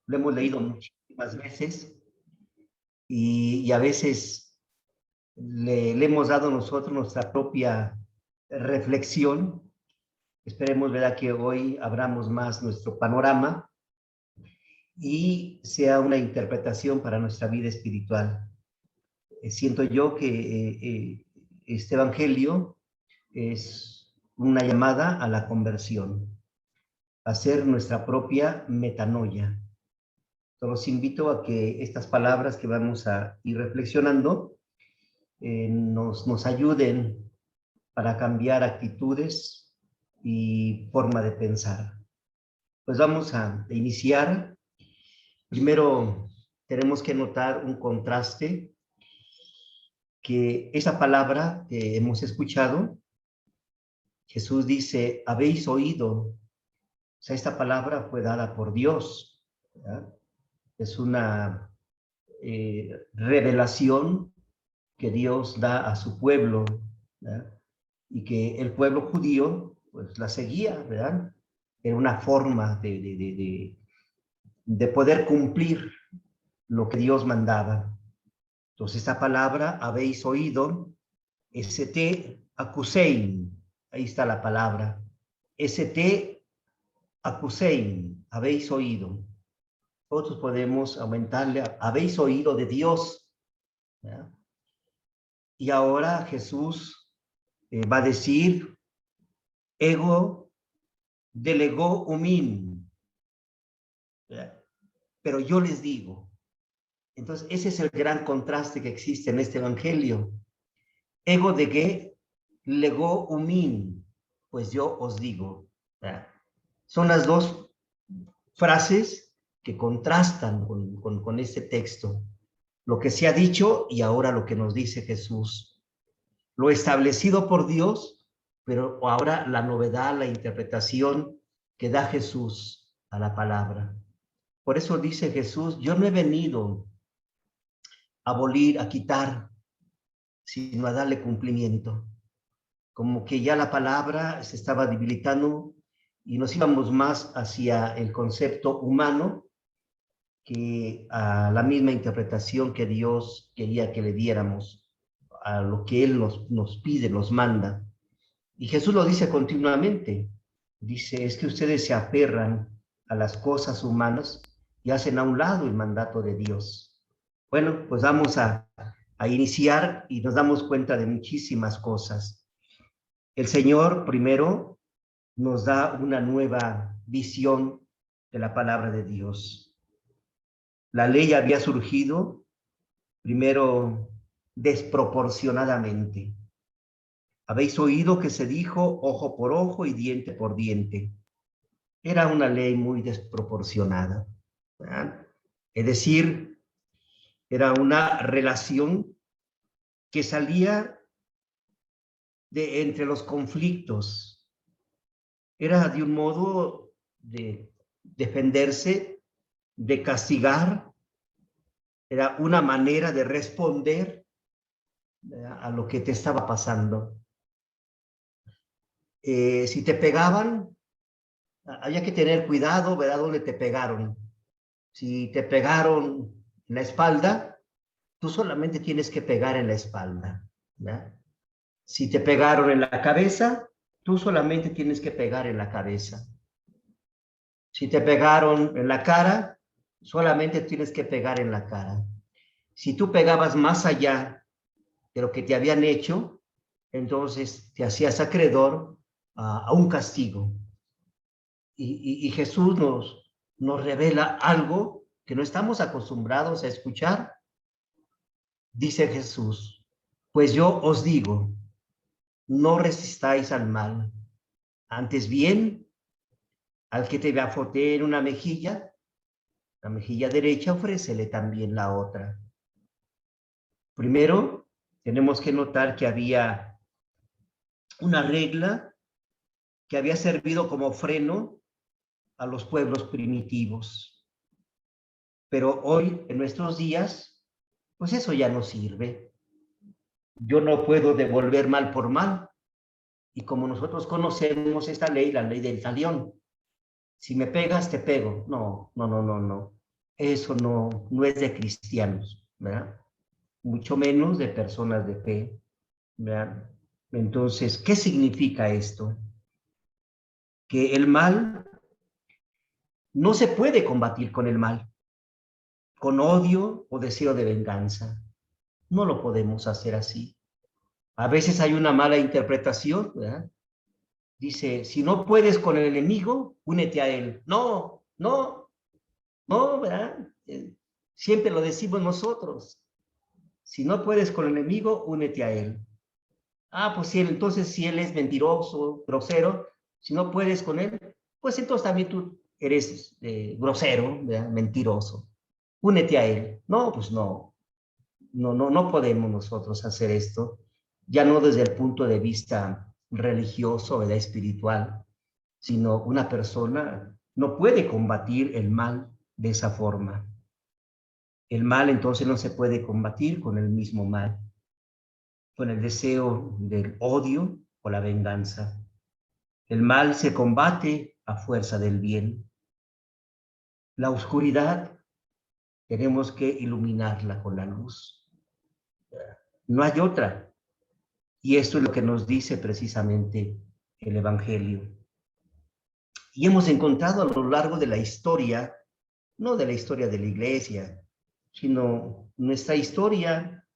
lo hemos leído muchísimas veces y a veces le hemos dado nosotros nuestra propia reflexión. Esperemos, ¿verdad?, que hoy abramos más nuestro panorama y sea una interpretación para nuestra vida espiritual. Siento yo que este evangelio es una llamada a la conversión, a hacer nuestra propia metanoia. Los invito a que estas palabras que vamos a ir reflexionando nos ayuden para cambiar actitudes y forma de pensar. Pues vamos a iniciar. Primero tenemos que notar un contraste, que esa palabra que hemos escuchado, Jesús dice, habéis oído. O sea, esta palabra fue dada por Dios, ¿verdad? Es una revelación que Dios da a su pueblo, ¿verdad? Y que el pueblo judío pues la seguía, ¿verdad? Era una forma de poder cumplir lo que Dios mandaba. Entonces, esta palabra, habéis oído, ST acusein, ahí está la palabra, ST acusein, habéis oído. Nosotros podemos aumentarle, habéis oído de Dios, ¿verdad? Y ahora Jesús va a decir, ego delegó umin, ¿verdad? Pero yo les digo. Entonces, ese es el gran contraste que existe en este evangelio. Ego de qué legó umin, pues yo os digo, ¿verdad? Son las dos frases que contrastan con este texto. Lo que se ha dicho y ahora lo que nos dice Jesús. Lo establecido por Dios, pero ahora la novedad, la interpretación que da Jesús a la palabra. Por eso dice Jesús, yo no he venido a abolir, a quitar, sino a darle cumplimiento. Como que ya la palabra se estaba debilitando y nos íbamos más hacia el concepto humano que a la misma interpretación que Dios quería que le diéramos a lo que Él nos pide, nos manda. Y Jesús lo dice continuamente. Dice, es que ustedes se aferran a las cosas humanas y hacen a un lado el mandato de Dios. Bueno, pues vamos a iniciar y nos damos cuenta de muchísimas cosas. El Señor primero nos da una nueva visión de la palabra de Dios. La ley había surgido primero desproporcionadamente. Habéis oído que se dijo ojo por ojo y diente por diente. Era una ley muy desproporcionada, ¿verdad? Es decir, era una relación que salía de entre los conflictos. Era de un modo de defenderse, de castigar, era una manera de responder, ¿verdad?, a lo que te estaba pasando. Si te pegaban, había que tener cuidado, ¿verdad?, dónde te pegaron. Si te pegaron en la espalda, tú solamente tienes que pegar en la espalda, ¿verdad? Si te pegaron en la cabeza, tú solamente tienes que pegar en la cabeza. Si te pegaron en la cara, solamente tienes que pegar en la cara. Si tú pegabas más allá de lo que te habían hecho, entonces te hacías acreedor a un castigo. Y Jesús nos revela algo que no estamos acostumbrados a escuchar. Dice Jesús, pues yo os digo, no resistáis al mal, antes bien, al que te bafotee en una mejilla, la mejilla derecha, ofrécele también la otra. Primero, tenemos que notar que había una regla que había servido como freno a los pueblos primitivos. Pero hoy, en nuestros días, pues eso ya no sirve. Yo no puedo devolver mal por mal. Y como nosotros conocemos esta ley, la ley del talión, si me pegas, te pego. No, no, no, no, no. Eso no es de cristianos, ¿verdad? Mucho menos de personas de fe, ¿verdad? Entonces, ¿qué significa esto? Que el mal no se puede combatir con el mal, con odio o deseo de venganza. No lo podemos hacer así. A veces hay una mala interpretación, ¿verdad? Dice, si no puedes con el enemigo, únete a él. No, no, no, ¿verdad? Siempre lo decimos nosotros. Si no puedes con el enemigo, únete a él. Ah, pues sí, entonces si él es mentiroso, grosero, si no puedes con él, pues entonces también tú eres grosero, ¿verdad? Mentiroso. Únete a él. No, pues no podemos nosotros hacer esto, ya no desde el punto de vista religioso, ¿verdad? Espiritual, sino una persona no puede combatir el mal de esa forma. El mal entonces no se puede combatir con el mismo mal, con el deseo del odio o la venganza. El mal se combate a fuerza del bien. La oscuridad tenemos que iluminarla con la luz. No hay otra. Y esto es lo que nos dice precisamente el Evangelio. Y hemos encontrado a lo largo de la historia, no de la historia de la iglesia, sino nuestra historia,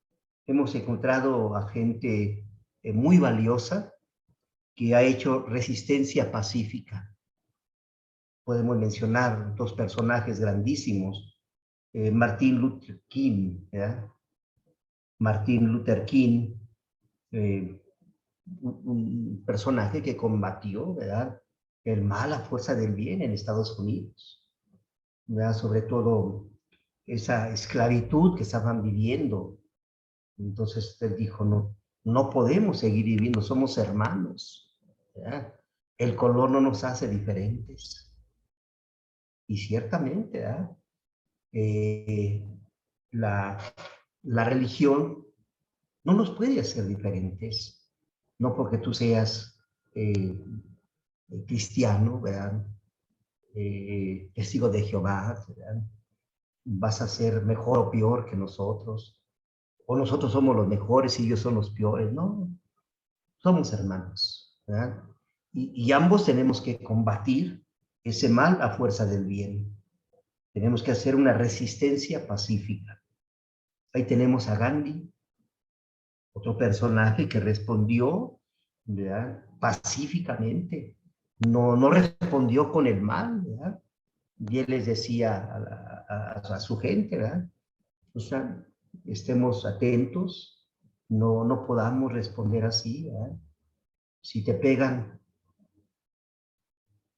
hemos encontrado a gente muy valiosa que ha hecho resistencia pacífica. Podemos mencionar dos personajes grandísimos, Martin Luther King, ¿verdad? Martin Luther King, eh, un personaje que combatió, ¿verdad? El mal a fuerza del bien en Estados Unidos, ¿verdad? Sobre todo esa esclavitud que estaban viviendo. Entonces él dijo, no podemos seguir viviendo, somos hermanos, ¿verdad? El color no nos hace diferentes. Y ciertamente, ¿verdad? Eh, la, la religión no nos puede hacer diferentes, no porque tú seas cristiano, ¿verdad? Testigo de Jehová, ¿verdad? Vas a ser mejor o peor que nosotros, o nosotros somos los mejores y ellos son los peores, no, somos hermanos, ¿verdad? Y ambos tenemos que combatir ese mal a fuerza del bien. Tenemos que hacer una resistencia pacífica. Ahí tenemos a Gandhi, otro personaje que respondió, ¿verdad? Pacíficamente, no respondió con el mal, ¿verdad? Y él les decía a su gente, ¿verdad? O sea, estemos atentos, no podamos responder así, ¿verdad? Si te pegan,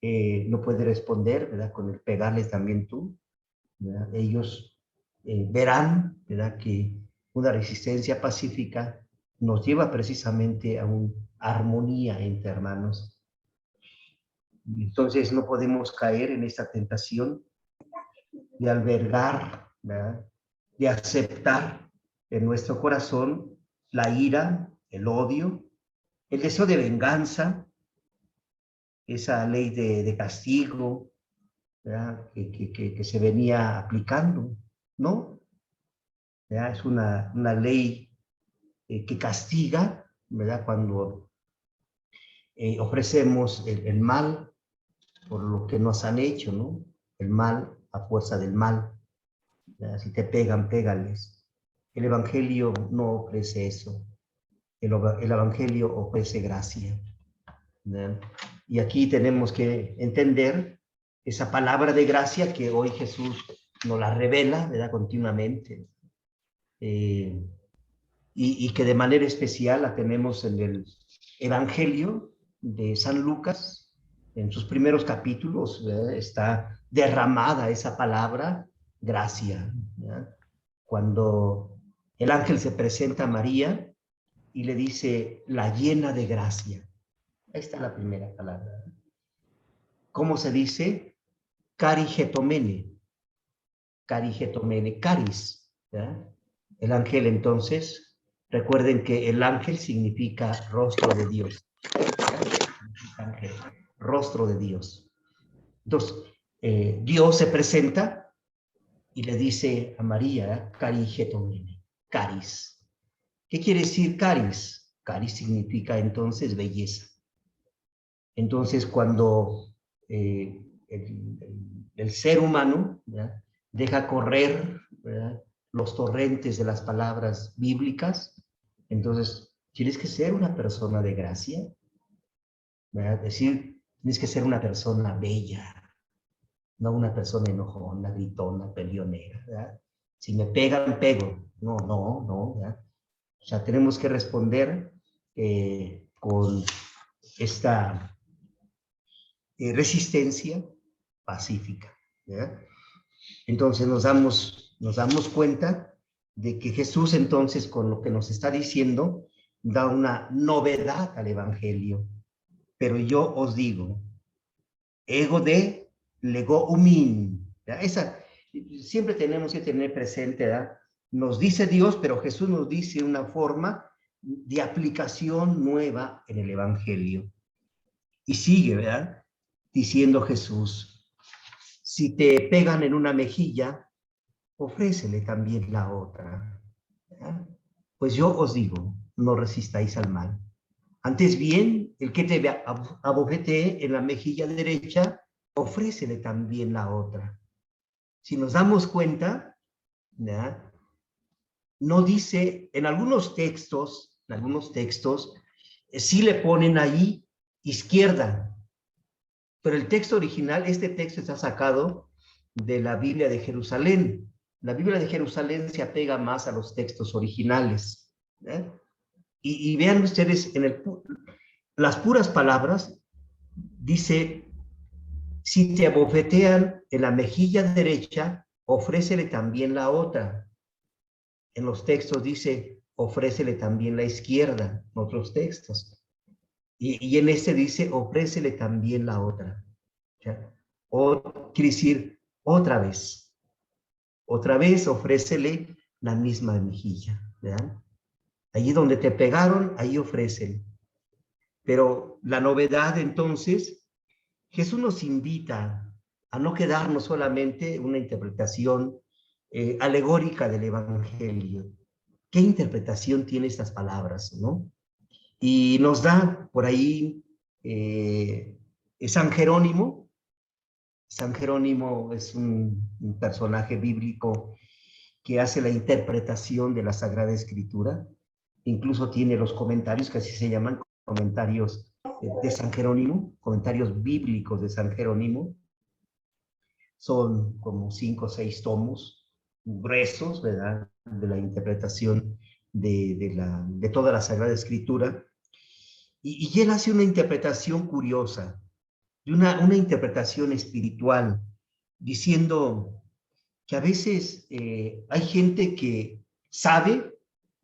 no puedes responder, ¿verdad? Con el pegarles también tú, ¿verdad? Ellos verán, ¿verdad? Que una resistencia pacífica nos lleva precisamente a una armonía entre hermanos. Entonces no podemos caer en esta tentación de albergar, ¿verdad? De aceptar en nuestro corazón la ira, el odio, el deseo de venganza, esa ley de castigo, ¿verdad? Que se venía aplicando, ¿no? ¿Verdad? Es una ley que castiga, ¿verdad? Cuando ofrecemos el mal por lo que nos han hecho, ¿no? El mal a fuerza del mal. ¿Verdad? Si te pegan, pégales. El Evangelio no ofrece eso. El Evangelio ofrece gracia, ¿verdad? Y aquí tenemos que entender esa palabra de gracia que hoy Jesús nos la revela, ¿verdad? Continuamente. Y que de manera especial la tenemos en el Evangelio de San Lucas, en sus primeros capítulos, ¿verdad? Está derramada esa palabra, gracia, ¿verdad? Cuando el ángel se presenta a María y le dice, la llena de gracia. Ahí está la primera palabra. ¿Cómo se dice? Carigetomene. Carigetomene, caris, ¿verdad? El ángel entonces, recuerden que el ángel significa rostro de Dios. Ángel, rostro de Dios. Entonces, Dios se presenta y le dice a María, carigetomene, caris. ¿Qué quiere decir caris? Caris significa entonces belleza. Entonces, cuando el ser humano, ¿verdad?, deja correr, ¿verdad?, los torrentes de las palabras bíblicas, entonces tienes que ser una persona de gracia, ¿verdad? Es decir, tienes que ser una persona bella, no una persona enojona, gritona, peleonera, ¿verdad? Si me pegan, pego. No, no, no, ¿verdad? O sea, tenemos que responder con esta resistencia pacífica, ¿verdad? Entonces nos damos cuenta de que Jesús entonces con lo que nos está diciendo da una novedad al Evangelio. Pero yo os digo, ego de lego umin. Esa, siempre tenemos que tener presente, ¿verdad? Nos dice Dios, pero Jesús nos dice una forma de aplicación nueva en el Evangelio. Y sigue, ¿verdad?, diciendo Jesús, si te pegan en una mejilla, ofrécele también la otra, ¿verdad? Pues yo os digo, no resistáis al mal. Antes bien, el que te abofetee en la mejilla derecha, ofrécele también la otra. Si nos damos cuenta, ¿verdad?, no dice, en algunos textos, sí le ponen ahí izquierda, pero el texto original, este texto está sacado de la Biblia de Jerusalén. La Biblia de Jerusalén se apega más a los textos originales, ¿eh? Y vean ustedes, las puras palabras, dice, si te abofetean en la mejilla derecha, ofrécele también la otra. En los textos dice, ofrécele también la izquierda, en otros textos. Y en este dice, ofrécele también la otra. ¿Ya? O quiere decir, otra vez ofrécele la misma mejilla, ¿verdad? Allí donde te pegaron, ahí ofrecen. Pero la novedad entonces, Jesús nos invita a no quedarnos solamente una interpretación alegórica del Evangelio. ¿Qué interpretación tiene estas palabras, no? Y nos da por ahí San Jerónimo. San Jerónimo es un personaje bíblico que hace la interpretación de la Sagrada Escritura. Incluso tiene los comentarios, que así se llaman, comentarios de San Jerónimo, comentarios bíblicos de San Jerónimo. Son como 5 o 6 tomos gruesos, ¿verdad?, de la interpretación de toda la Sagrada Escritura. Y él hace una interpretación curiosa, una interpretación espiritual, diciendo que a veces hay gente que sabe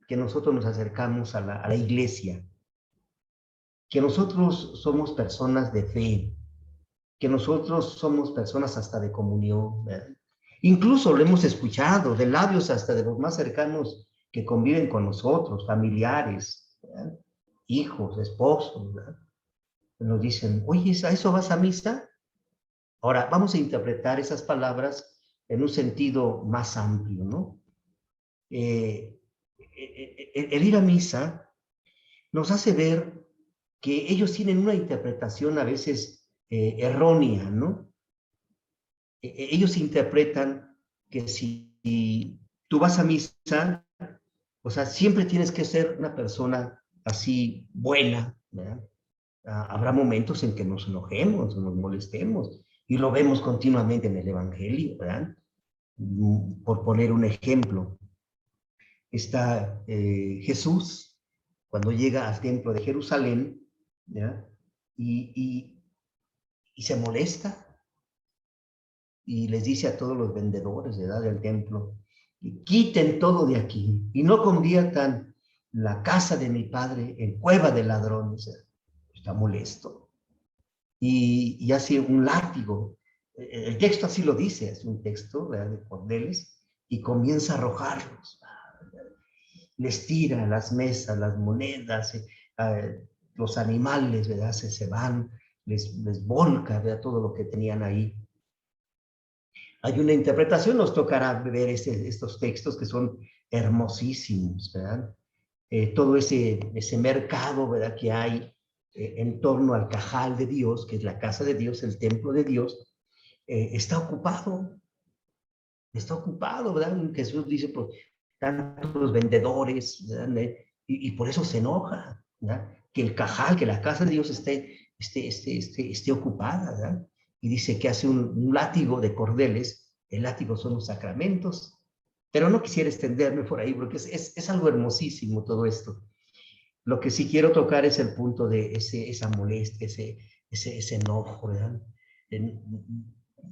que nosotros nos acercamos a la iglesia, que nosotros somos personas de fe, que nosotros somos personas hasta de comunión, ¿verdad? Incluso lo hemos escuchado de labios hasta de los más cercanos que conviven con nosotros, familiares, ¿verdad?, hijos, esposos, ¿verdad? Nos dicen, oye, ¿a eso vas a misa? Ahora, vamos a interpretar esas palabras en un sentido más amplio, ¿no? El ir a misa nos hace ver que ellos tienen una interpretación a veces errónea, ¿no? Ellos interpretan que si tú vas a misa, o sea, siempre tienes que ser una persona así buena, ¿verdad? Habrá momentos en que nos enojemos, nos molestemos, y lo vemos continuamente en el Evangelio, ¿verdad? Por poner un ejemplo, está Jesús cuando llega al templo de Jerusalén, ¿verdad?, y se molesta y les dice a todos los vendedores, ¿verdad?, del templo, quiten todo de aquí y no conviertan la casa de mi padre en cueva de ladrones. Está molesto y hace un látigo. El texto así lo dice, es un texto, ¿verdad?, de cordeles, y comienza a arrojarlos. Les tira las mesas, las monedas, los animales, ¿verdad?, se van, les volca, ¿verdad?, todo lo que tenían ahí. Hay una interpretación, nos tocará ver estos textos que son hermosísimos, ¿verdad? Todo ese mercado, ¿verdad?, que hay en torno al cajal de Dios, que es la casa de Dios, el templo de Dios, está ocupado, ¿verdad? Jesús dice, pues, tantos vendedores, ¿verdad? Y por eso se enoja, ¿verdad? Que el cajal, que la casa de Dios esté ocupada, ¿verdad? Y dice que hace un látigo de cordeles, el látigo son los sacramentos, pero no quisiera extenderme por ahí, porque es algo hermosísimo todo esto. Lo que sí quiero tocar es el punto de esa molestia, ese enojo, ¿verdad?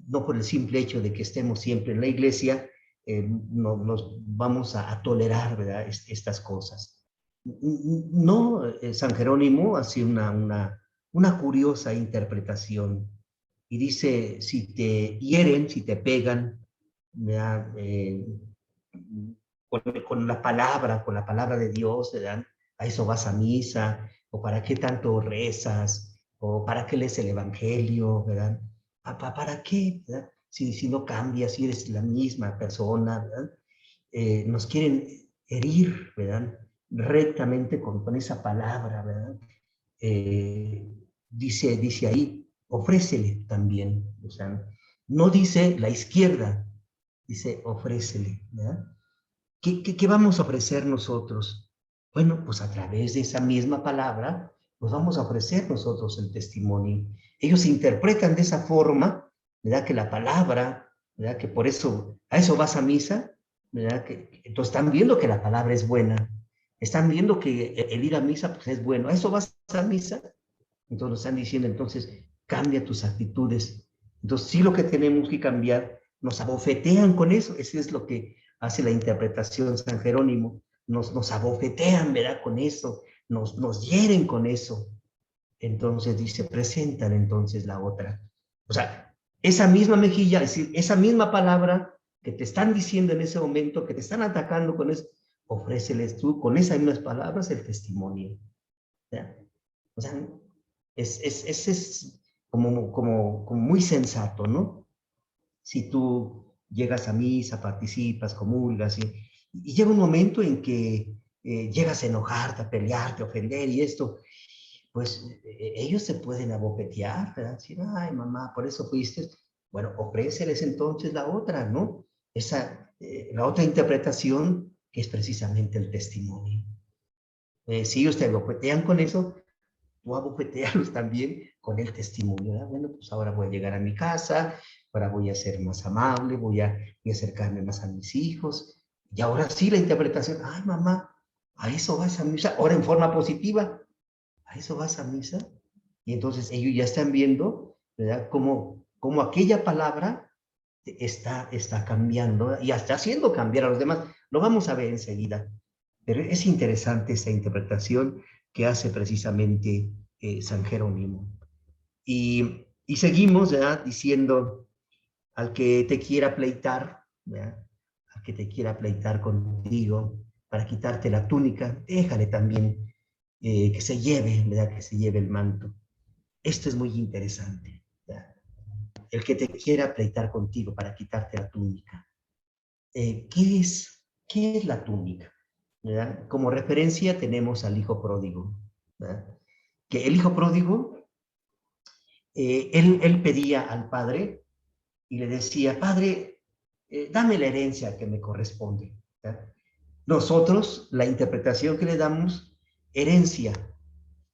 No por el simple hecho de que estemos siempre en la iglesia, no nos vamos a tolerar, ¿verdad?, estas cosas. No, San Jerónimo hace una curiosa interpretación y dice, si te hieren, si te pegan, ¿verdad?, con la palabra de Dios, ¿verdad?, a eso vas a misa, o para qué tanto rezas, o para qué lees el Evangelio, ¿verdad? ¿Para qué? ¿Verdad? Si no cambias, si eres la misma persona, ¿verdad? Nos quieren herir, ¿verdad? Rectamente con esa palabra, ¿verdad? Dice ahí, ofrécele también, o sea, no dice la izquierda, dice ofrécele, ¿verdad? ¿Qué vamos a ofrecer nosotros? Bueno, pues a través de esa misma palabra, pues vamos a ofrecer nosotros el testimonio. Ellos interpretan de esa forma, ¿verdad?, que la palabra, ¿verdad?, que por eso, a eso vas a misa, ¿verdad?, entonces están viendo que la palabra es buena, están viendo que el ir a misa, pues es bueno, a eso vas a misa, entonces nos están diciendo, entonces, cambia tus actitudes. Entonces, sí, lo que tenemos que cambiar, nos abofetean con eso, eso es lo que hace la interpretación San Jerónimo, nos abofetean, ¿verdad?, con eso, nos hieren con eso. Entonces dice, presentan entonces la otra. O sea, esa misma mejilla, es decir, esa misma palabra que te están diciendo en ese momento, que te están atacando con eso, ofréceles tú con esas mismas palabras el testimonio. ¿Ya? O sea, es como muy sensato, ¿no? Si tú llegas a misa, participas, comulgas, y llega un momento en que llegas a enojarte, a pelearte, a ofender y esto, pues ellos se pueden abofetear, ¿verdad? Decir, ay, mamá, por eso fuiste. Bueno, ofréceles entonces la otra, ¿no? La otra interpretación, que es precisamente el testimonio. Si ellos te abofetean con eso, tú abofetearlos también con el testimonio, ¿verdad? Bueno, pues ahora voy a llegar a mi casa, ahora voy a ser más amable, voy a acercarme más a mis hijos. Y ahora sí la interpretación, ay, mamá, a eso vas a misa, ahora en forma positiva, a eso vas a misa. Y entonces ellos ya están viendo, ¿verdad?, cómo aquella palabra está cambiando y está haciendo cambiar a los demás. Lo vamos a ver enseguida. Pero es interesante esta interpretación que hace precisamente San Jerónimo. Y seguimos, ¿verdad?, diciendo, al que te quiera pleitar, ¿verdad?, al que te quiera pleitar contigo para quitarte la túnica, déjale también que se lleve, ¿verdad?, que se lleve el manto. Esto es muy interesante, ¿verdad? El que te quiera pleitar contigo para quitarte la túnica. ¿Qué es la túnica? ¿Verdad? Como referencia tenemos al hijo pródigo, ¿verdad? Que el hijo pródigo, él pedía al padre y le decía, padre, dame la herencia que me corresponde, ¿verdad? Nosotros, la interpretación que le damos, herencia,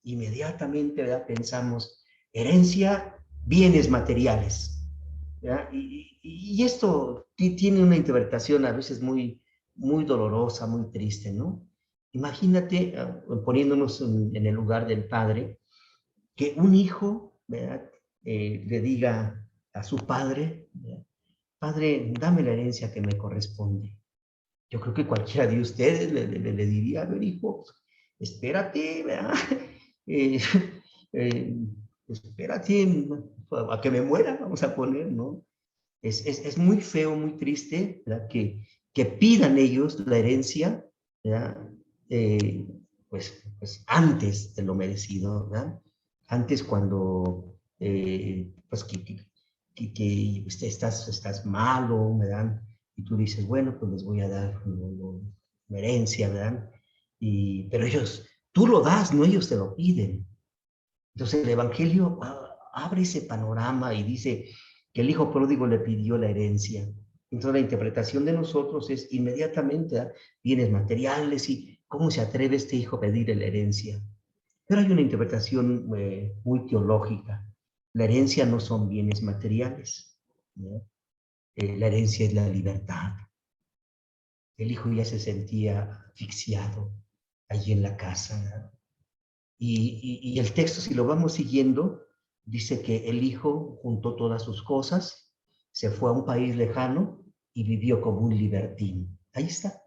inmediatamente, ¿verdad?, pensamos, herencia, bienes materiales, ¿verdad? Y esto tiene una interpretación a veces muy dolorosa, muy triste, ¿no? Imagínate, poniéndonos en el lugar del padre, que un hijo, ¿verdad?, le diga a su padre, ¿verdad?, padre, dame la herencia que me corresponde. Yo creo que cualquiera de ustedes le diría, a ver, hijo, espérate, ¿verdad? Eh, eh, espérate a que me muera, vamos a poner, ¿no? Es muy feo, muy triste, ¿verdad?, que pidan ellos la herencia, ¿verdad?, Eh, pues antes de lo merecido, ¿verdad? Antes cuando, pues estás malo, ¿verdad? Y tú dices, bueno, pues les voy a dar una herencia, ¿verdad? Pero tú lo das, no ellos te lo piden. Entonces el Evangelio abre ese panorama y dice que el hijo pródigo le pidió la herencia. Entonces la interpretación de nosotros es inmediatamente bienes materiales y cómo se atreve este hijo a pedir la herencia. Pero hay una interpretación muy teológica. La herencia no son bienes materiales, ¿no? La herencia es la libertad. El hijo ya se sentía asfixiado allí en la casa, ¿no? Y el texto, si lo vamos siguiendo, dice que el hijo juntó todas sus cosas, se fue a un país lejano y vivió como un libertín. Ahí está.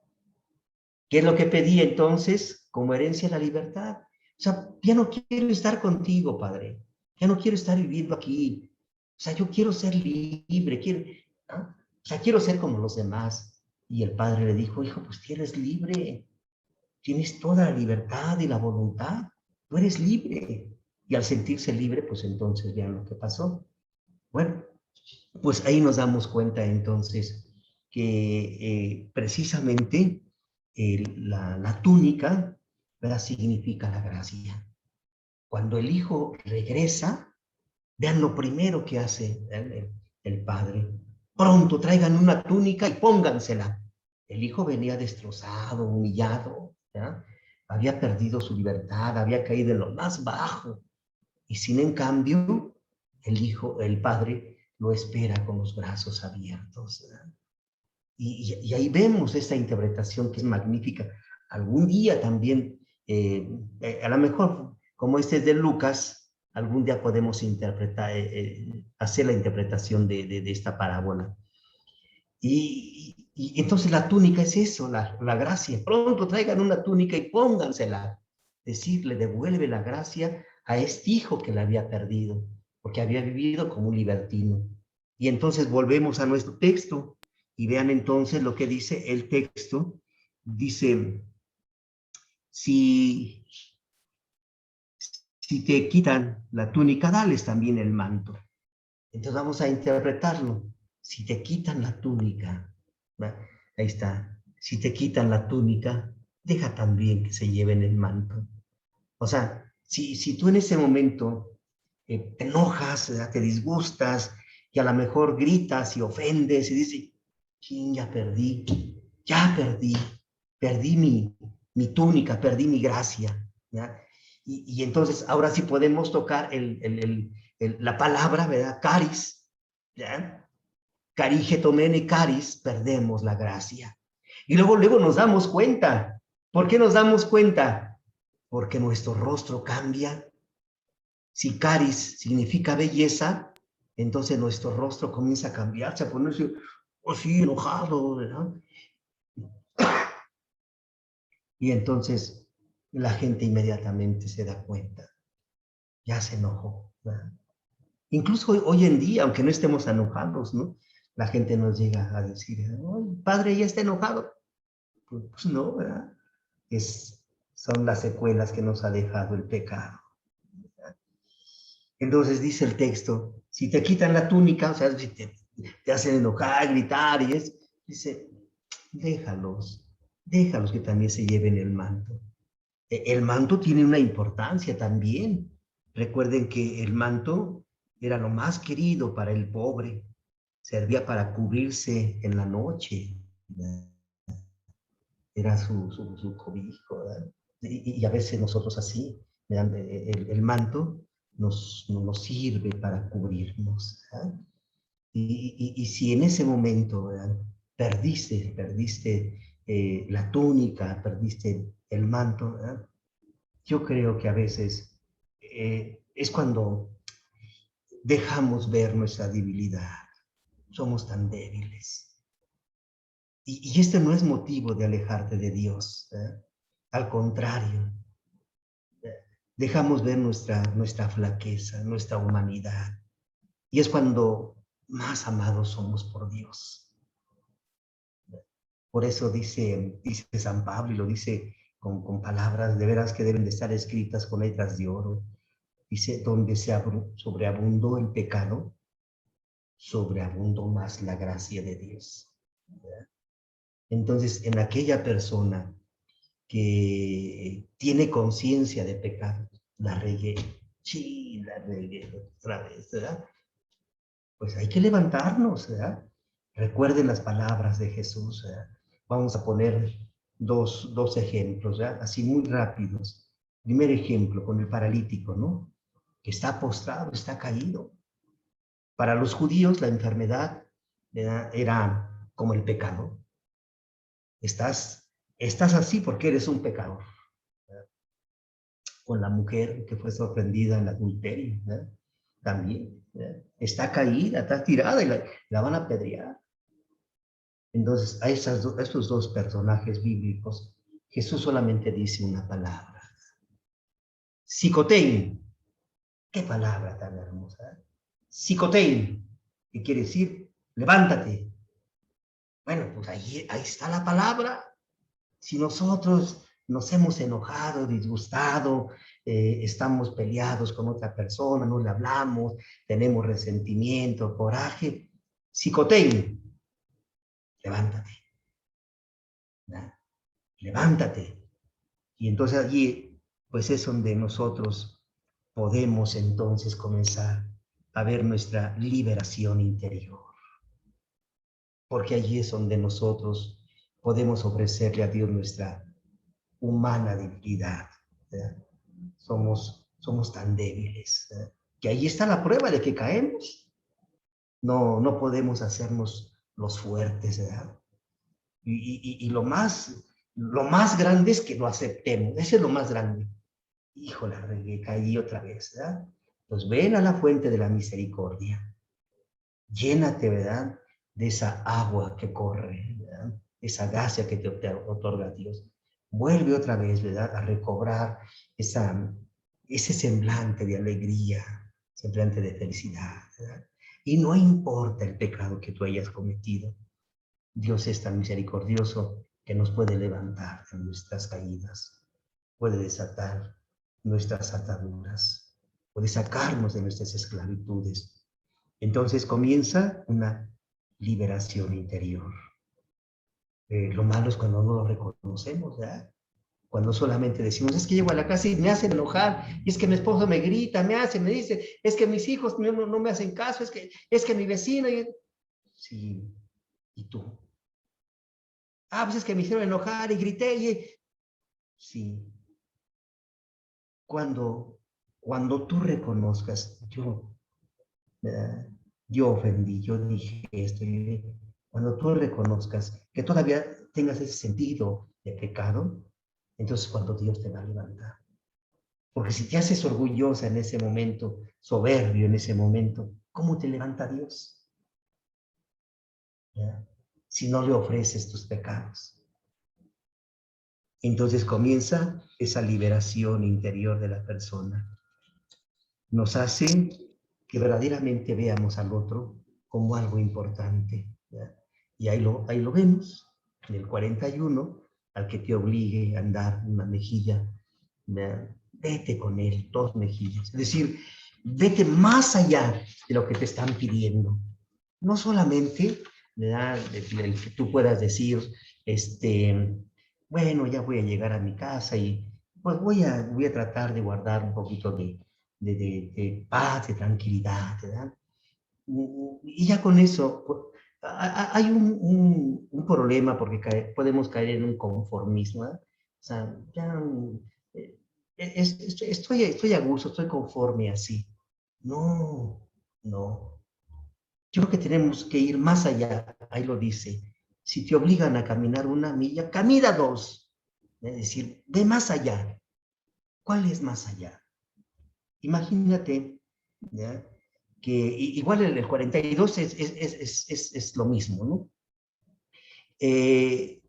¿Qué es lo que pedía entonces como herencia? La libertad. O sea, ya no quiero estar contigo, Padre. Ya no quiero estar viviendo aquí. O sea, yo quiero ser libre, ¿no? O sea, quiero ser como los demás. Y el padre le dijo, hijo, pues eres libre. Tienes toda la libertad y la voluntad. Tú eres libre. Y al sentirse libre, pues entonces vean lo que pasó. Bueno, pues ahí nos damos cuenta entonces que precisamente la túnica, ¿verdad?, significa la gracia. Cuando el hijo regresa, vean lo primero que hace el padre. Pronto traigan una túnica y póngansela. El hijo venía destrozado, humillado, ¿ya? Había perdido su libertad, había caído en lo más bajo. Y sin en cambio, el padre, lo espera con los brazos abiertos, ¿verdad? Y ahí vemos esta interpretación que es magnífica. Algún día también, a lo mejor, como este es de Lucas, algún día podemos hacer la interpretación de esta parábola. Y entonces la túnica es eso, la gracia. Pronto traigan una túnica y póngansela. Decirle, devuelve la gracia a este hijo que la había perdido, porque había vivido como un libertino. Y entonces volvemos a nuestro texto y vean entonces lo que dice el texto. Dice, si, si te quitan la túnica, dales también el manto. Entonces vamos a interpretarlo. Si te quitan la túnica, ¿va? Ahí está. Si te quitan la túnica, deja también que se lleven el manto. O sea, si tú en ese momento te enojas, te disgustas, y a lo mejor gritas y ofendes y dices, ¿quién ya perdí mi túnica, perdí mi gracia, ¿ya? Y entonces ahora sí podemos tocar la palabra, ¿verdad? Caris, ¿ya? Carigetomene caris, perdemos la gracia. Y luego nos damos cuenta. ¿Por qué nos damos cuenta? Porque nuestro rostro cambia. Si caris significa belleza, entonces nuestro rostro comienza a cambiarse, a ponerse así enojado, ¿verdad? Y entonces la gente inmediatamente se da cuenta. Ya se enojó, ¿verdad? Incluso hoy en día, aunque no estemos enojados, ¿no? La gente nos llega a decir, oh, padre, ya está enojado. Pues no, ¿verdad? Son las secuelas que nos ha dejado el pecado. Entonces dice el texto, si te quitan la túnica, o sea, si te hacen enojar, gritar y dice, déjalos que también se lleven el manto. El manto tiene una importancia también. Recuerden que el manto era lo más querido para el pobre, servía para cubrirse en la noche, ¿verdad? Era su cobijo, ¿verdad? Y a veces nosotros así, el manto nos sirve para cubrirnos, ¿verdad? Y si en ese momento, ¿verdad?, perdiste la túnica, perdiste el manto, ¿verdad?, yo creo que a veces es cuando dejamos ver nuestra debilidad. Somos tan débiles. Y este no es motivo de alejarte de Dios, ¿verdad? Al contrario, dejamos ver nuestra flaqueza, nuestra humanidad. Y es cuando más amados somos por Dios. Por eso dice San Pablo, y lo dice con palabras de veras que deben de estar escritas con letras de oro. Dice, donde sobreabundó el pecado, sobreabundó más la gracia de Dios. ¿Verdad? Entonces, en aquella persona que tiene conciencia de pecado, la regué, sí, la regué otra vez, ¿verdad? Pues hay que levantarnos, ¿verdad? Recuerden las palabras de Jesús, ¿verdad? Vamos a poner dos ejemplos, ¿verdad? Así muy rápidos. Primer ejemplo, con el paralítico, ¿no? Que está postrado, está caído. Para los judíos la enfermedad era como el pecado. Estás así porque eres un pecador. ¿Verdad? Con la mujer que fue sorprendida en el adulterio, ¿verdad? También, ¿verdad? Está caída, está tirada y la van a apedrear. Entonces, a estos dos personajes bíblicos, Jesús solamente dice una palabra. Psicotein. ¿Qué palabra tan hermosa? Psicotein. ¿Qué quiere decir? Levántate. Bueno, pues ahí está la palabra. Si nosotros nos hemos enojado, disgustado, estamos peleados con otra persona, no le hablamos, tenemos resentimiento, coraje, psicotein, levántate, ¿verdad? Levántate. Y entonces allí, pues es donde nosotros podemos entonces comenzar a ver nuestra liberación interior. Porque allí es donde nosotros podemos ofrecerle a Dios nuestra humana debilidad. ¿Verdad? Somos tan débiles, ¿verdad? Que ahí está la prueba de que caemos. No podemos hacernos los fuertes, ¿verdad? Y lo más grande es que lo aceptemos. Ese es lo más grande. Híjole, regué, caí otra vez, ¿verdad? Pues ven a la fuente de la misericordia. Llénate, ¿verdad? De esa agua que corre, ¿verdad? Esa gracia que te otorga Dios. Vuelve otra vez, ¿verdad? A recobrar ese semblante de alegría, semblante de felicidad, ¿verdad? Y no importa el pecado que tú hayas cometido. Dios es tan misericordioso que nos puede levantar en nuestras caídas, puede desatar nuestras ataduras, puede sacarnos de nuestras esclavitudes. Entonces comienza una liberación interior. Lo malo es cuando no lo reconocemos, ¿verdad? Cuando solamente decimos, es que llego a la casa y me hacen enojar, y es que mi esposo me grita, me dice, es que mis hijos no me hacen caso, es que mi vecino... Sí, ¿y tú? Pues es que me hicieron enojar y grité. Sí, cuando tú reconozcas, yo ofendí, yo dije esto, cuando tú reconozcas que todavía tengas ese sentido de pecado, entonces cuando Dios te va a levantar. Porque si te haces orgullosa en ese momento, soberbio en ese momento, ¿cómo te levanta Dios? ¿Ya? Si no le ofreces tus pecados. Entonces comienza esa liberación interior de la persona. Nos hace que verdaderamente veamos al otro como algo importante. ¿Ya? Y ahí lo vemos, en el 41, al que te obligue a andar una mejilla, ¿ya? Vete con él, dos mejillas. Es decir, vete más allá de lo que te están pidiendo. No solamente, ¿verdad? De que tú puedas decir, bueno, ya voy a llegar a mi casa y pues voy a tratar de guardar un poquito de paz, de tranquilidad, ¿verdad? Y ya con eso, pues, hay un problema porque podemos caer en un conformismo, ¿verdad? O sea, ya eh, estoy a gusto, estoy conforme así. No, no. Yo creo que tenemos que ir más allá. Ahí lo dice. Si te obligan a caminar una milla, camina dos. Es decir, ve más allá. ¿Cuál es más allá? Imagínate, ¿ya? Que igual el 42 es lo mismo, ¿no?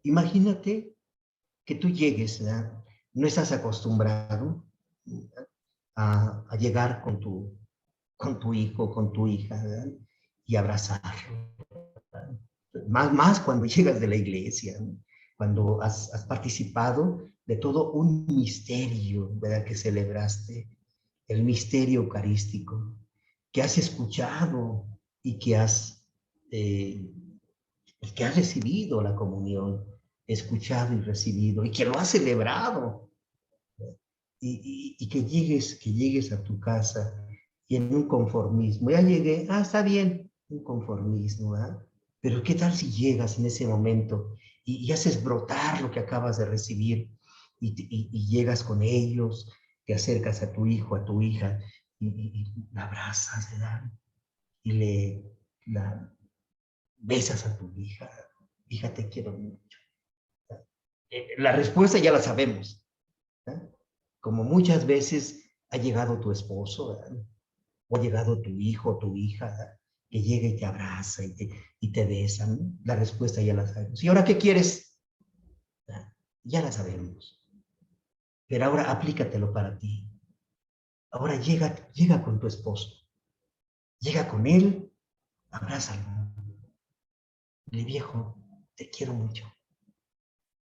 Imagínate que tú llegues, ¿verdad? No estás acostumbrado a llegar con tu hijo, con tu hija, ¿verdad? Y abrazarlo. Más cuando llegas de la iglesia, ¿no? Cuando has participado de todo un misterio, ¿verdad? Que celebraste, el misterio eucarístico, que has escuchado y eh, que has recibido la comunión, escuchado y recibido, y que lo has celebrado, y que llegues a tu casa y en un conformismo, ya llegué, está bien, un conformismo, ¿ah? Pero ¿qué tal si llegas en ese momento y haces brotar lo que acabas de recibir y llegas con ellos, te acercas a tu hijo, a tu hija y la abrazas, ¿verdad? Y la besas a tu hija, hija, te quiero mucho. La respuesta ya la sabemos, ¿verdad? Como muchas veces ha llegado tu esposo, ¿verdad? O ha llegado tu hijo o tu hija, ¿verdad? Que llega y te abraza y te besa, ¿no? La respuesta ya la sabemos. ¿Y ahora qué quieres? ¿Verdad? Ya la sabemos. Pero ahora aplícatelo para ti. Ahora llega con tu esposo. Llega con él, abrázalo. Dile, viejo, te quiero mucho.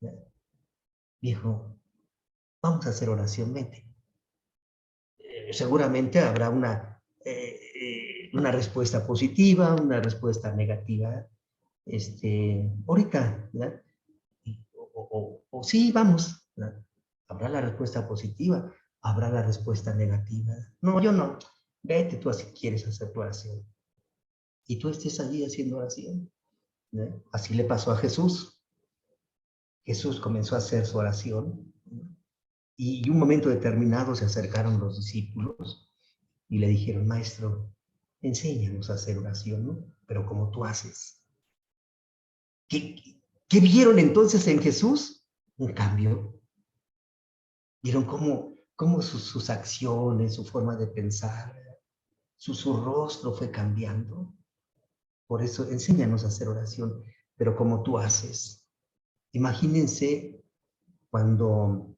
¿Verdad? Viejo, vamos a hacer oración, vete. Seguramente habrá una respuesta positiva, una respuesta negativa. Ahorita, ¿verdad? O sí, vamos, ¿verdad? Habrá la respuesta positiva, habrá la respuesta negativa. No, yo no. Vete tú si quieres hacer tu oración. Y tú estés allí haciendo oración, ¿verdad? Así le pasó a Jesús. Jesús comenzó a hacer su oración, ¿verdad? Y un momento determinado se acercaron los discípulos y le dijeron, maestro, enséñanos a hacer oración, ¿no? Pero como tú haces. ¿Qué, qué vieron entonces en Jesús? Un cambio. Vieron cómo sus acciones, su forma de pensar, su rostro fue cambiando. Por eso, enséñanos a hacer oración, pero como tú haces. Imagínense cuando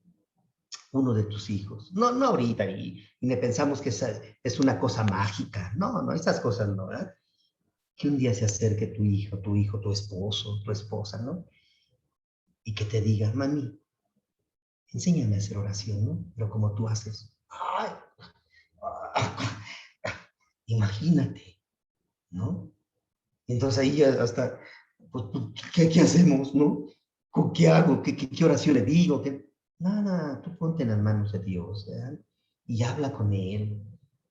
uno de tus hijos, no ahorita, y ne pensamos que es una cosa mágica. No, esas cosas no, ¿verdad? Que un día se acerque tu hijo, tu esposo, tu esposa, ¿no? Y que te diga, mami, enséñame a hacer oración, ¿no? Pero como tú haces. ¡Ay! Imagínate, ¿no? Entonces ahí ya hasta, pues, ¿qué hacemos, no? ¿Qué hago? ¿Qué oración le digo? Nada, tú ponte en las manos de Dios, ¿verdad? Y habla con Él,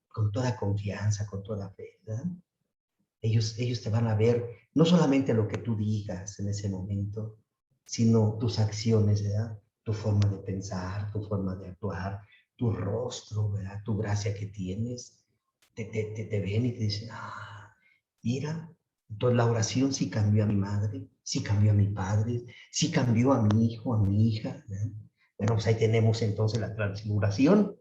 con toda confianza, con toda fe, ¿verdad? Ellos te van a ver no solamente lo que tú digas en ese momento, sino tus acciones, ¿verdad? Tu forma de pensar, tu forma de actuar, tu rostro, ¿verdad? Tu gracia que tienes. Te ven y te dicen, mira, entonces la oración sí cambió a mi madre, sí cambió a mi padre, sí cambió a mi hijo, a mi hija, ¿verdad? Bueno, pues ahí tenemos entonces la transfiguración,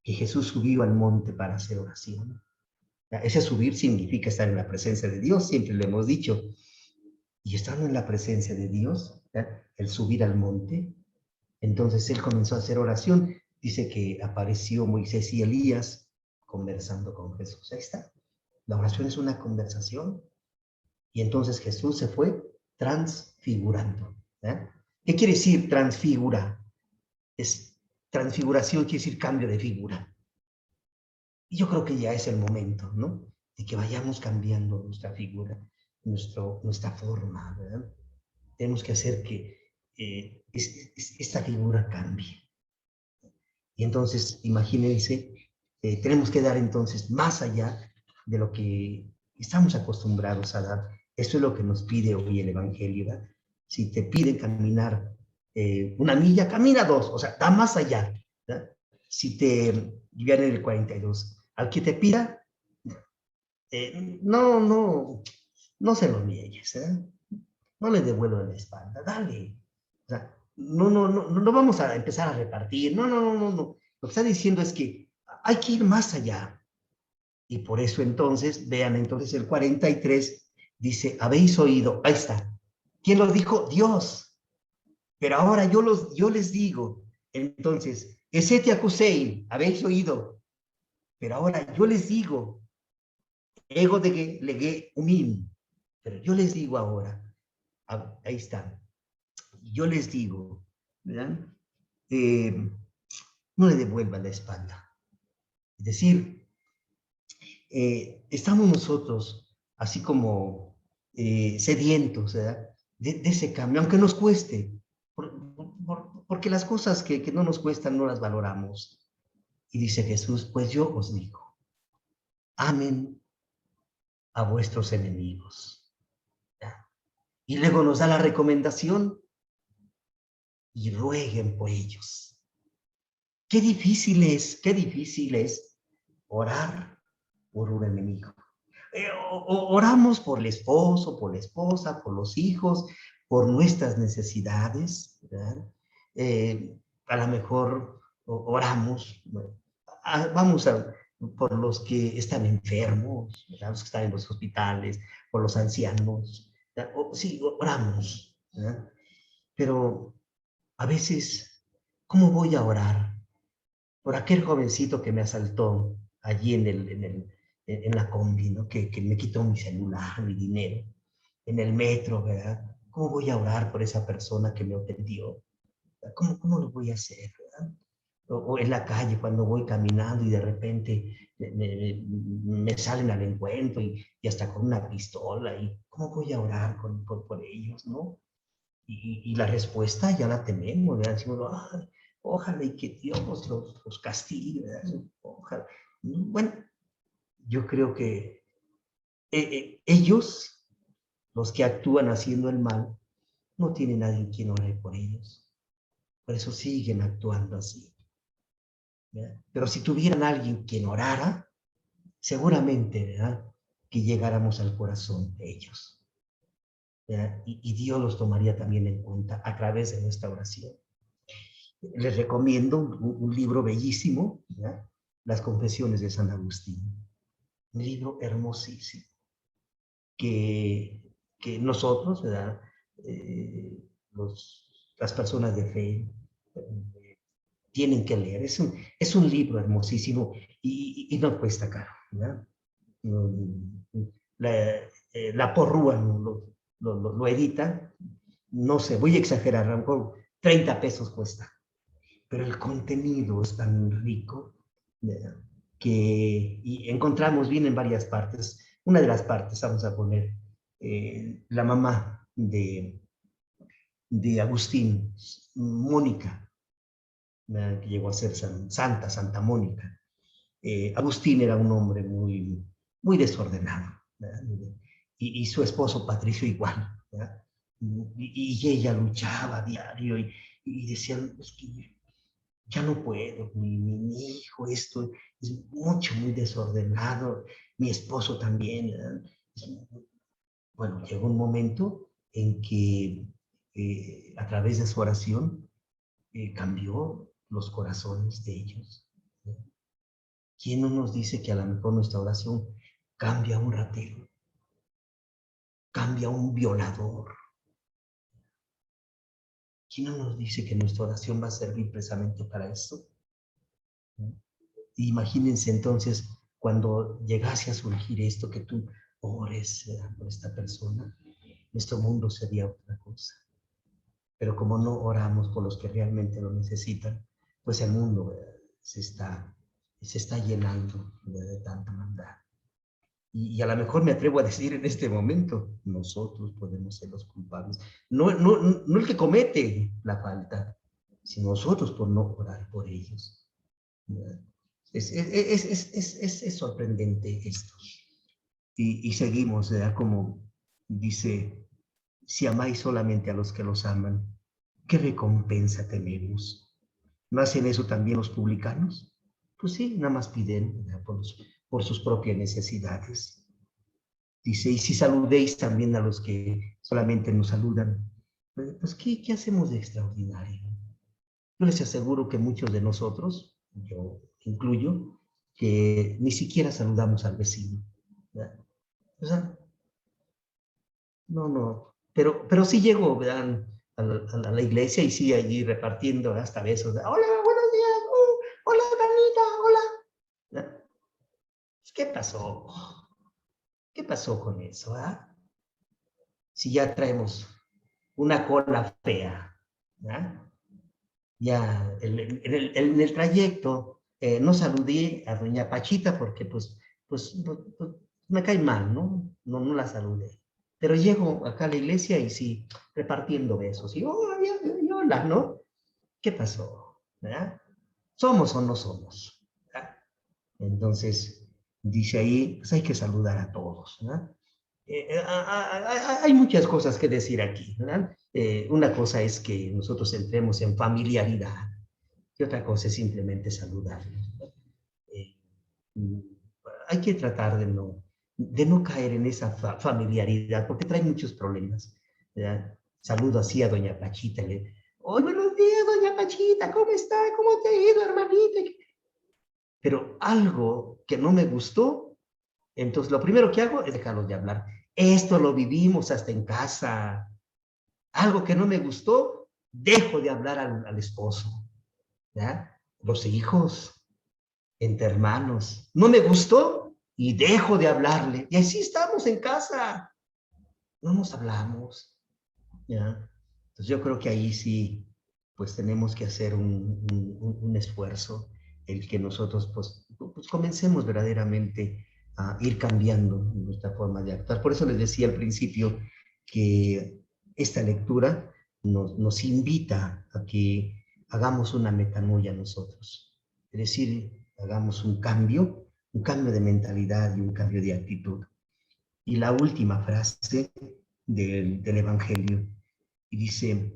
que Jesús subió al monte para hacer oración. Ese subir significa estar en la presencia de Dios, siempre le hemos dicho. Y estando en la presencia de Dios, el subir al monte, entonces él comenzó a hacer oración. Dice que apareció Moisés y Elías conversando con Jesús. Ahí está. La oración es una conversación. Y entonces Jesús se fue transfigurando. ¿Eh? ¿Qué quiere decir transfigura? Transfiguración quiere decir cambio de figura. Y yo creo que ya es el momento, ¿no? De que vayamos cambiando nuestra figura, nuestra forma, ¿verdad? Tenemos que hacer que esta figura cambie. Y entonces, imagínense, tenemos que dar entonces más allá de lo que estamos acostumbrados a dar. Eso es lo que nos pide hoy el Evangelio, ¿verdad? Si te pide caminar una milla, camina dos, o sea, da más allá, ¿verdad? Si te, viene el 42, al que te pida, no se lo niegues, ¿eh? No le devuelvas la espalda, dale. O sea, no vamos a empezar a repartir, no. Lo que está diciendo es que hay que ir más allá. Y por eso entonces, vean entonces el 43, dice, habéis oído, ahí está. ¿Quién lo dijo? Dios. Pero ahora yo les digo, entonces, Esete acusein, habéis oído, pero ahora yo les digo, ego de que legué umim, pero yo les digo ahora, ahí está, yo les digo, ¿verdad? Eh, no le devuelvan la espalda. Es decir, estamos nosotros así como sedientos, ¿verdad? De ese cambio, aunque nos cueste, porque las cosas que no nos cuestan no las valoramos. Y dice Jesús, pues yo os digo, amen a vuestros enemigos. ¿Ya? Y luego nos da la recomendación y rueguen por ellos. Qué difícil es orar por un enemigo. Oramos por el esposo, por la esposa, por los hijos, por nuestras necesidades, ¿verdad? A lo mejor oramos, vamos por los que están enfermos, ¿verdad? Los que están en los hospitales, por los ancianos, sí, oramos, ¿verdad? Pero a veces, ¿cómo voy a orar por aquel jovencito que me asaltó allí en la combi, ¿no? Que me quitó mi celular, mi dinero, en el metro, ¿verdad? ¿Cómo voy a orar por esa persona que me ofendió? ¿Cómo lo voy a hacer, verdad? O en la calle cuando voy caminando y de repente me salen al encuentro y hasta con una pistola, y ¿cómo voy a orar por ellos, no? Y la respuesta ya la tenemos, ¿verdad? Decimos, ah, ojalá y que Dios los castigue, ¿verdad? Ojalá. Bueno, yo creo que ellos, los que actúan haciendo el mal, no tienen nadie quien ore por ellos. Por eso siguen actuando así, ¿verdad? Pero si tuvieran alguien quien orara, seguramente, ¿verdad?, que llegáramos al corazón de ellos, ¿verdad? Y Dios los tomaría también en cuenta a través de nuestra oración. Les recomiendo un libro bellísimo, ¿ya? Las Confesiones de San Agustín. Un libro hermosísimo que nosotros, ¿verdad? Eh, las personas de fe tienen que leer. Es un libro hermosísimo y no cuesta caro, ¿verdad? La porrúa lo edita, no sé, voy a exagerar, a lo mejor 30 pesos cuesta, pero el contenido es tan rico, ¿verdad?, que y encontramos bien en varias partes. Una de las partes, vamos a poner, la mamá de Agustín, Mónica, ¿verdad?, que llegó a ser Santa Mónica. Agustín era un hombre muy desordenado, ¿verdad? Y su esposo Patricio igual, ¿verdad? Y ella luchaba a diario y decía, es que ya no puedo, mi hijo, esto es muy desordenado, mi esposo también, ¿verdad? Bueno, llegó un momento en que a través de su oración cambió los corazones de ellos, ¿no? ¿Quién no nos dice que a lo mejor nuestra oración cambia a un ratero, cambia a un violador? ¿Quién no nos dice que nuestra oración va a servir precisamente para eso? ¿No? Imagínense entonces cuando llegase a surgir esto, que tú ores por esta persona, nuestro mundo sería otra cosa. Pero como no oramos por los que realmente lo necesitan, pues el mundo se está llenando de tanta maldad. Y a lo mejor me atrevo a decir en este momento, nosotros podemos ser los culpables. No el que comete la falta, sino nosotros por no orar por ellos. Es sorprendente esto. Y seguimos, ¿verdad? Como dice, si amáis solamente a los que los aman, ¿qué recompensa tenemos? ¿No hacen eso también los publicanos? Pues sí, nada más piden, ¿verdad?, por sus propias necesidades. Dice, y si saludéis también a los que solamente nos saludan, pues ¿qué hacemos de extraordinario? Yo les aseguro que muchos de nosotros, yo incluyo, que ni siquiera saludamos al vecino, ¿verdad? O sea, no, pero sí llego, ¿verdad?, a la iglesia y sí allí repartiendo hasta besos. Hola, buenos días, hola, Danita, hola. ¿Verdad? ¿Qué pasó? ¿Qué pasó con eso, ah? Si ya traemos una cola fea, ¿verdad? Ya en el trayecto no saludé a doña Pachita porque pues Me cae mal, ¿no? No la saludé. Pero llego acá a la iglesia y sí, repartiendo besos. Y, oh, y hola, ¿no? ¿Qué pasó? ¿Verdad? ¿Somos o no somos? ¿Verdad? Entonces, dice ahí, pues hay que saludar a todos, ¿verdad? Hay muchas cosas que decir aquí, ¿verdad? Una cosa es que nosotros entremos en familiaridad y otra cosa es simplemente saludarlos. Eh, mm, Hay que tratar de no caer en esa familiaridad, porque trae muchos problemas. ¿Verdad? Saludo así a doña Pachita, ¡oh, buenos días, doña Pachita! ¿Cómo está? ¿Cómo te ha ido, hermanita? Pero algo que no me gustó, entonces lo primero que hago es dejarlos de hablar. Esto lo vivimos hasta en casa. Algo que no me gustó, dejo de hablar al esposo. ¿Ya? Los hijos, entre hermanos. No me gustó y dejo de hablarle. Y así estamos en casa. No nos hablamos. ¿Ya? Entonces yo creo que ahí sí, pues tenemos que hacer un esfuerzo, el que nosotros pues comencemos verdaderamente a ir cambiando nuestra forma de actuar. Por eso les decía al principio que esta lectura nos invita a que hagamos una metanoia nosotros. Es decir, hagamos un cambio de mentalidad y un cambio de actitud. Y la última frase del Evangelio, y dice,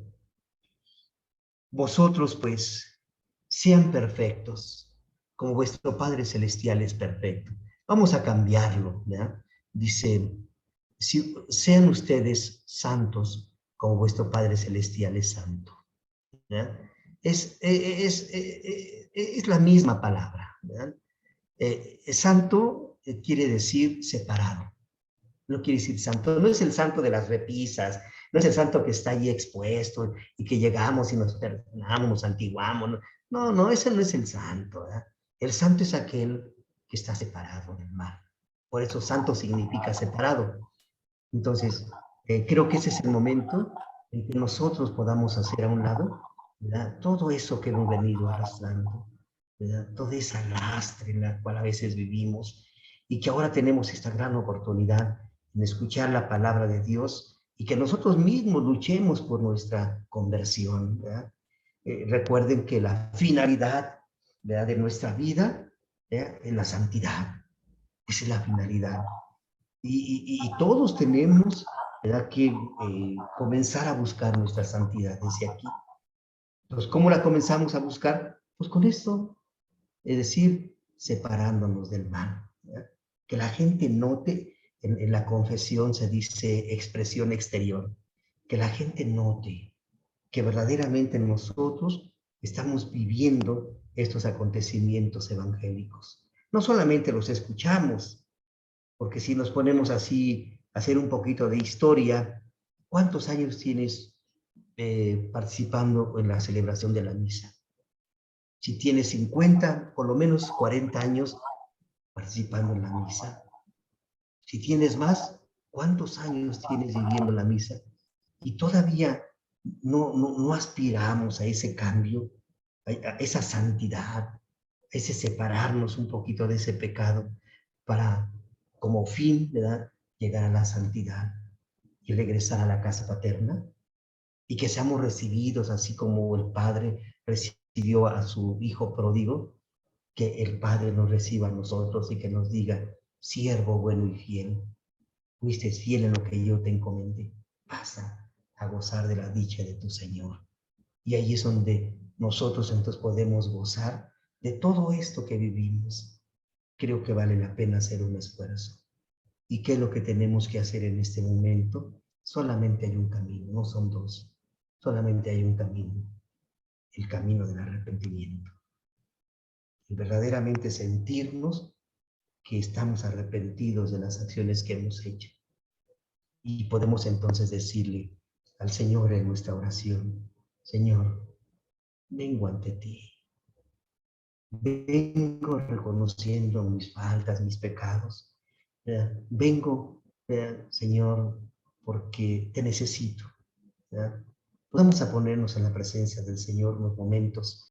vosotros pues sean perfectos, como vuestro Padre Celestial es perfecto. Vamos a cambiarlo, ¿ya? Dice, sean ustedes santos, como vuestro Padre Celestial es santo. ¿Ya? Es la misma palabra. ¿Ya? Santo quiere decir separado. No quiere decir santo, no es el santo de las repisas, no es el santo que está ahí expuesto y que llegamos y nos perdonamos, nos antiguamos. No, ese no es el santo. ¿Verdad? El santo es aquel que está separado del mal. Por eso santo significa separado. Entonces, creo que ese es el momento en que nosotros podamos hacer a un lado, ¿verdad? Todo eso que hemos venido arrastrando, ¿verdad? Toda esa lastre en la cual a veces vivimos y que ahora tenemos esta gran oportunidad en escuchar la palabra de Dios y que nosotros mismos luchemos por nuestra conversión, ¿verdad? Recuerden que la finalidad, ¿verdad?, de nuestra vida, ¿verdad?, es la santidad. Esa es la finalidad. Y todos tenemos, ¿verdad?, que comenzar a buscar nuestra santidad desde aquí. Entonces, ¿cómo la comenzamos a buscar? Pues con esto, es decir, separándonos del mal. ¿Verdad? Que la gente note, en la confesión se dice expresión exterior, que la gente note que verdaderamente nosotros estamos viviendo estos acontecimientos evangélicos. No solamente los escuchamos, porque si nos ponemos así a hacer un poquito de historia, ¿cuántos años tienes participando en la celebración de la misa? Si tienes 50, por lo menos 40 años participando en la misa. Si tienes más, ¿cuántos años tienes viviendo la misa? Y todavía no aspiramos a ese cambio, a esa santidad, a ese separarnos un poquito de ese pecado para, como fin, ¿verdad?, llegar a la santidad y regresar a la casa paterna y que seamos recibidos así como el Padre recibió a su Hijo pródigo, que el Padre nos reciba a nosotros y que nos diga, siervo bueno y fiel, fuiste fiel en lo que yo te encomendé, pasa a gozar de la dicha de tu Señor. Y ahí es donde nosotros entonces podemos gozar de todo esto que vivimos. Creo que vale la pena hacer un esfuerzo. ¿Y qué es lo que tenemos que hacer en este momento? Solamente hay un camino, no son dos. Solamente hay un camino, el camino del arrepentimiento. Y verdaderamente sentirnos que estamos arrepentidos de las acciones que hemos hecho. Y podemos entonces decirle al Señor en nuestra oración, Señor, vengo ante ti. Vengo reconociendo mis faltas, mis pecados. Vengo, Señor, porque te necesito. ¿Verdad? Vamos a ponernos en la presencia del Señor unos momentos